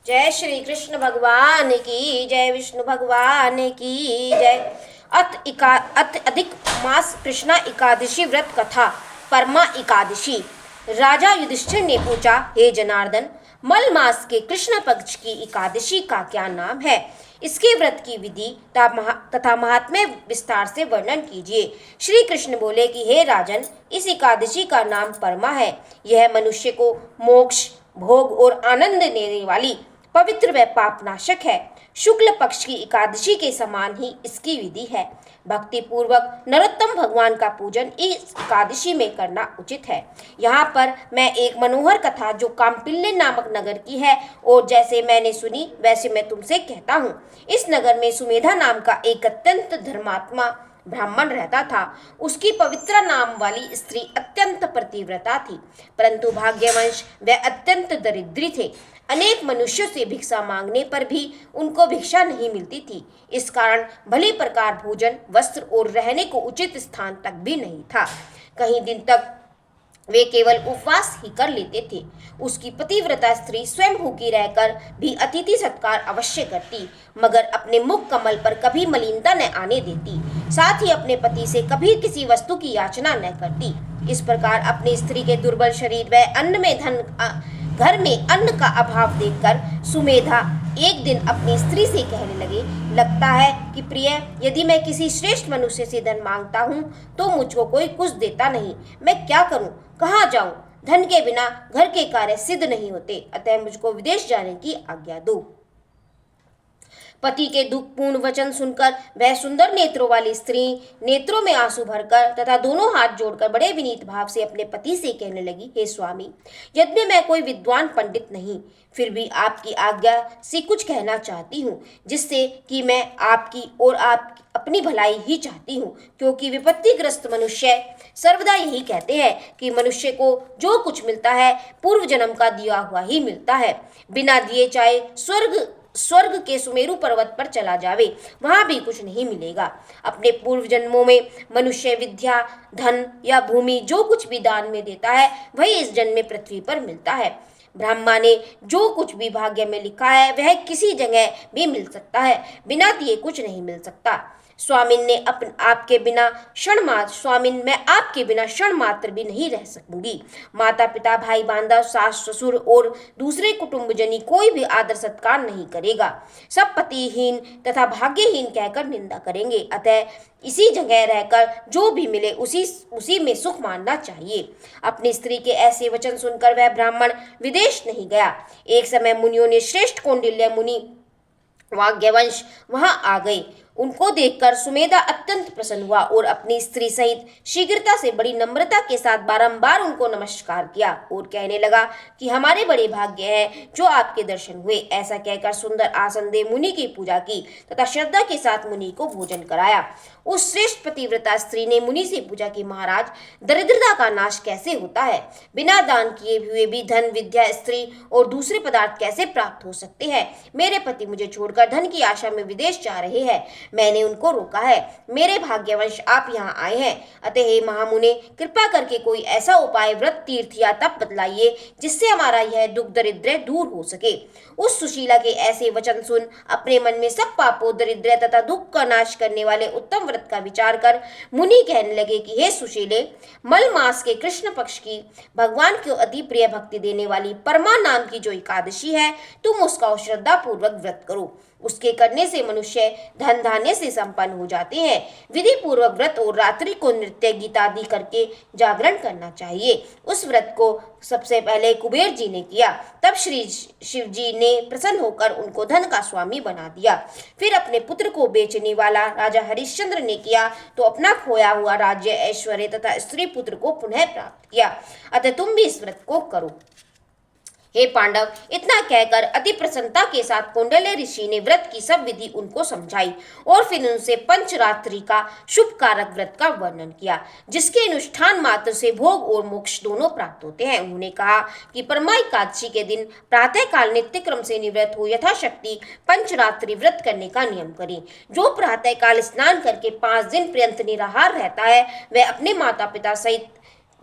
जय श्री कृष्ण भगवान की जय, विष्णु भगवान की जय। अत अधिक मास कृष्णा एकादशी व्रत कथा। परमा एकादशी। राजा युधिष्ठिर ने पूछा, हे जनार्दन, मल मास के कृष्ण पक्ष की एकादशी का क्या नाम है? इसके व्रत की विधि तथा महात्म्य विस्तार से वर्णन कीजिए। श्री कृष्ण बोले कि हे राजन, इस एकादशी का नाम परमा है। यह मनुष्य को मोक्ष, भोग और आनंद देने वाली पवित्र व पापनाशक है। शुक्ल पक्ष की एकादशी के समान ही इसकी विधि है। भक्ति पूर्वक नरोत्तम भगवान का पूजन इस एकादशी में करना उचित है। यहाँ पर मैं एक मनोहर कथा जो काम्पिल्य नामक नगर की है और जैसे मैंने सुनी वैसे मैं तुमसे कहता हूँ। इस नगर में सुमेधा नाम का एक अत्यंत धर्मात्मा ब्राह्मण रहता था। उसकी पवित्रा नाम वाली स्त्री अत्यंत पतिव्रता थी, परंतु भाग्यवश वे अत्यंत दरिद्री थे। अनेक मनुष्यों से भिक्षा मांगने पर भी उनको भिक्षा नहीं मिलती थी। इस कारण भली प्रकार भोजन, वस्त्र और रहने को उचित स्थान तक भी नहीं था। कई दिन तक वे केवल उपवास ही कर लेते थे। उसकी पतिव्रता स्त्री स्वयं भूखी रहकर भी अतिथि सत्कार अवश्य करती, मगर अपने मुख कमल पर कभी मलिनता न आने देती। साथ ही अपने पति से कभी किसी वस्तु की याचना न करती। इस प्रकार अपनी स्त्री के दुर्बल शरीर व घर में अन्न का अभाव देखकर सुमेधा एक दिन अपनी स्त्री से कहने लगे, लगता है कि प्रिय, यदि मैं किसी श्रेष्ठ मनुष्य से धन मांगता हूँ तो मुझको कोई कुछ देता नहीं। मैं क्या करूँ, कहाँ जाऊँ? धन के बिना घर के कार्य सिद्ध नहीं होते, अतः मुझको विदेश जाने की आज्ञा दो। पति के दुखपूर्ण वचन सुनकर वह सुंदर नेत्रों वाली स्त्री नेत्रों में आंसू भरकर तथा दोनों हाथ जोड़कर बड़े विनीत भाव से अपने पति से कहने लगी, हे स्वामी, यद्यपि मैं कोई विद्वान पंडित नहीं, फिर भी आपकी आज्ञा से कुछ कहना चाहती हूँ, जिससे कि मैं आपकी और आप अपनी भलाई ही चाहती हूँ। क्योंकि विपत्तिग्रस्त मनुष्य सर्वदा यही कहते हैं कि मनुष्य को जो कुछ मिलता है पूर्व जन्म का दिया हुआ ही मिलता है। बिना दिए चाहे स्वर्ग के सुमेरु पर्वत पर चला जावे, वहां भी कुछ नहीं मिलेगा। अपने पूर्व जन्मों में मनुष्य विद्या, धन या भूमि जो कुछ भी दान में देता है वही इस जन्म में पृथ्वी पर मिलता है। ब्रह्मा ने जो कुछ भी भाग्य में लिखा है वह किसी जगह भी मिल सकता है, बिना दिए कुछ नहीं मिल सकता। स्वामिन मैं आपके बिना क्षण मात्र भी नहीं रह सकूंगी। माता पिता, भाई बांधव, सास ससुर और दूसरे कुटुंबजनी कोई भी आदर सत्कार नहीं करेगा। सब पतिहीन तथा भाग्यहीन कहकर निंदा करेंगे। अतः इसी जगह रहकर जो भी मिले उसी में सुख मानना चाहिए। अपनी स्त्री के ऐसे वचन सुनकर वह ब्राह्मण विदेश नहीं गया। एक समय मुनियों ने श्रेष्ठ कौंडिल्य मुनि वाग्यवंश वहां आ गए। उनको देखकर सुमेधा अत्यंत प्रसन्न हुआ और अपनी स्त्री सहित शीघ्रता से बड़ी नम्रता के साथ बारंबार उनको नमस्कार किया और कहने लगा कि हमारे बड़े भाग्य हैं जो आपके दर्शन हुए। ऐसा कहकर सुंदर आसन दे मुनि की पूजा की तथा श्रद्धा के साथ मुनि को भोजन कराया। उस श्रेष्ठ पतिव्रता स्त्री ने मुनि से पूछा कि महाराज, दरिद्रता का नाश कैसे होता है? बिना दान किए हुए भी धन, विद्या, स्त्री और दूसरे पदार्थ कैसे प्राप्त हो सकते हैं? मेरे पति मुझे छोड़कर धन की आशा में विदेश जा रहे हैं। मैंने उनको रोका है। मेरे भाग्यवश आप यहाँ आए हैं। अतः हे महामुने, कृपा करके कोई ऐसा उपाय, व्रत, तीर्थ या तप बतलाइए जिससे हमारा यह दुख दरिद्र दूर हो सके। उस सुशीला के ऐसे वचन सुन अपने मन में सब पापों, दरिद्र तथा दुख का नाश करने वाले उत्तम व्रत का विचार कर मुनि कहने लगे कि हे सुशीले, मल मास के कृष्ण पक्ष की भगवान को अति प्रिय भक्ति देने वाली परमा नाम की जो एकादशी है, तुम उसका श्रद्धा पूर्वक व्रत करो। उसके करने से मनुष्य धन धान्य से संपन्न हो जाते हैं। विधि पूर्वक व्रत और रात्रि को नृत्य, गीत आदि करके जागरण करना चाहिए। उस व्रत को सबसे पहले कुबेर जी ने किया, तब श्री शिव जी ने प्रसन्न होकर उनको धन का स्वामी बना दिया। फिर अपने पुत्र को बेचने वाला राजा हरिश्चंद्र ने किया तो अपना खोया हुआ राज्य, ऐश्वर्य तथा स्त्री पुत्र को पुनः प्राप्त किया। अतः तुम भी इस व्रत को करो। हे पांडव, इतना कहकर अति प्रसन्नता के साथ कौंडिल्य ऋषि ने व्रत की सब विधि उनको समझाई और फिर उनसे पंचरात्रि का शुभ कारक व्रत का वर्णन किया, जिसके अनुष्ठान मात्र से भोग और मोक्ष दोनों प्राप्त होते हैं। उन्होंने कहा कि परमा एकादशी के दिन प्रातः काल नित्य क्रम से निवृत्त हो यथाशक्ति पंचरात्रि व्रत करने का नियम करें। जो प्रातः काल स्नान करके 5 दिन पर्यंत निराहार रहता है वह अपने माता पिता सहित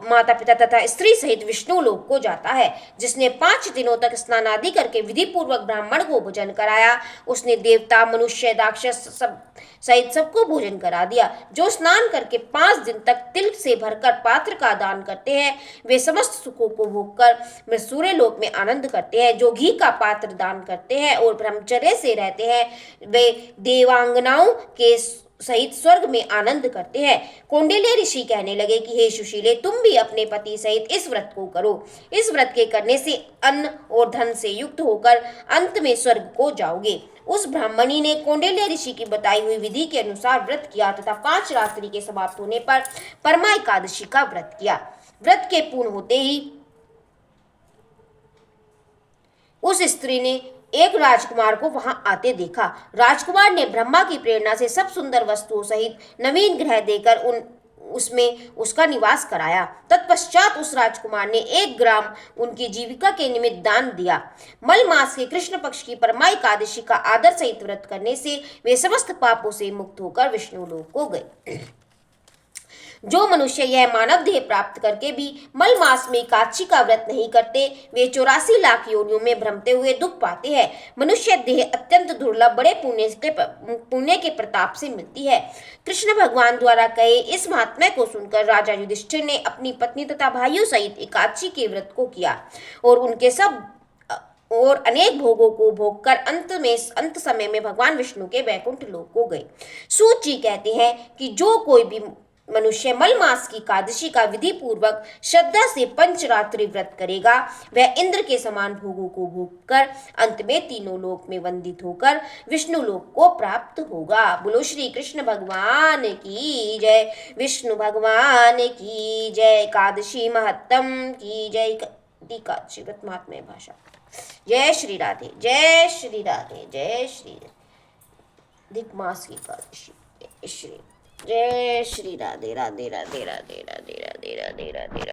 माता पिता तथा स्त्री सहित विष्णु लोक को जाता है। जिसने 5 दिनों तक स्नान आदि करके विधि पूर्वक ब्राह्मण को भोजन कराया, उसने देवता, मनुष्य, राक्षस सब सहित सबको भोजन करा दिया। जो स्नान करके 5 दिन तक तिल से भरकर पात्र का दान करते हैं, वे समस्त सुखों को भोग कर मृत्युरे लोक में आनंद करते हैं। जो घी का पात्र दान करते हैं और ब्रह्मचर्य से रहते हैं, वे देवांगनाओं के सहित स्वर्ग में आनंद करते हैं। कौंडिल्य ऋषि कहने लगे कि हे सुशीले, तुम भी अपने पति सहित इस व्रत को करो। इस व्रत के करने से अन्न और धन से युक्त होकर अंत में स्वर्ग को जाओगे। उस ब्राह्मणी ने कौंडिल्य ऋषि की बताई हुई विधि के अनुसार व्रत किया तथा 5 रात्रि के समाप्त होने पर परमा एकादशी का व्रत किया। व्रत के पूर्ण होते ही उस स्त्री ने एक राजकुमार को वहां आते देखा। राजकुमार ने ब्रह्मा की प्रेरणा से सब सुंदर वस्तुओं सहित नवीन ग्रह देकर उसमें उसका निवास कराया। तत्पश्चात उस राजकुमार ने 1 ग्राम उनकी जीविका के निमित्त दान दिया। मल मास के कृष्ण पक्ष की परमा एकादशी का आदर सहित व्रत करने से वे समस्त पापों से मुक्त होकर विष्णु लोक को गए। जो मनुष्य यह मानव देह प्राप्त करके भी मल मास में एकादशी का व्रत नहीं करते, वे 84 लाख योनियों में भ्रमते हुए दुख पाते हैं। मनुष्य देह अत्यंत दुर्लभ बड़े पुण्य के प्रताप से मिलती है। कृष्ण भगवान द्वारा कहे इस महात्म्य को सुनकर राजा युधिष्ठिर ने अपनी पत्नी तथा भाइयों सहित एकादशी के व्रत को किया और उनके सब और अनेक भोगों को भोगकर अंत समय में भगवान विष्णु के वैकुंठ लोक को गए। सूत जी कहते हैं कि जो कोई भी मनुष्य मल मास की एकादशी का विधि पूर्वक श्रद्धा से 5 रात्रि व्रत करेगा, वह इंद्र के समान भोगों को भोग कर अंत में तीनों लोक में वंदित होकर विष्णु लोक को प्राप्त होगा। बोलो श्री कृष्ण भगवान की जय, विष्णु भगवान की जय, एकादशी महत्तम की जय। एकादशी व्रत महात्म्य भाषा। जय श्री राधे, जय श्री राधे, जय श्री अधिक मास की एकादशी। जय श्री राधे, राधे राधे राधे राधे राधे राधे राधे।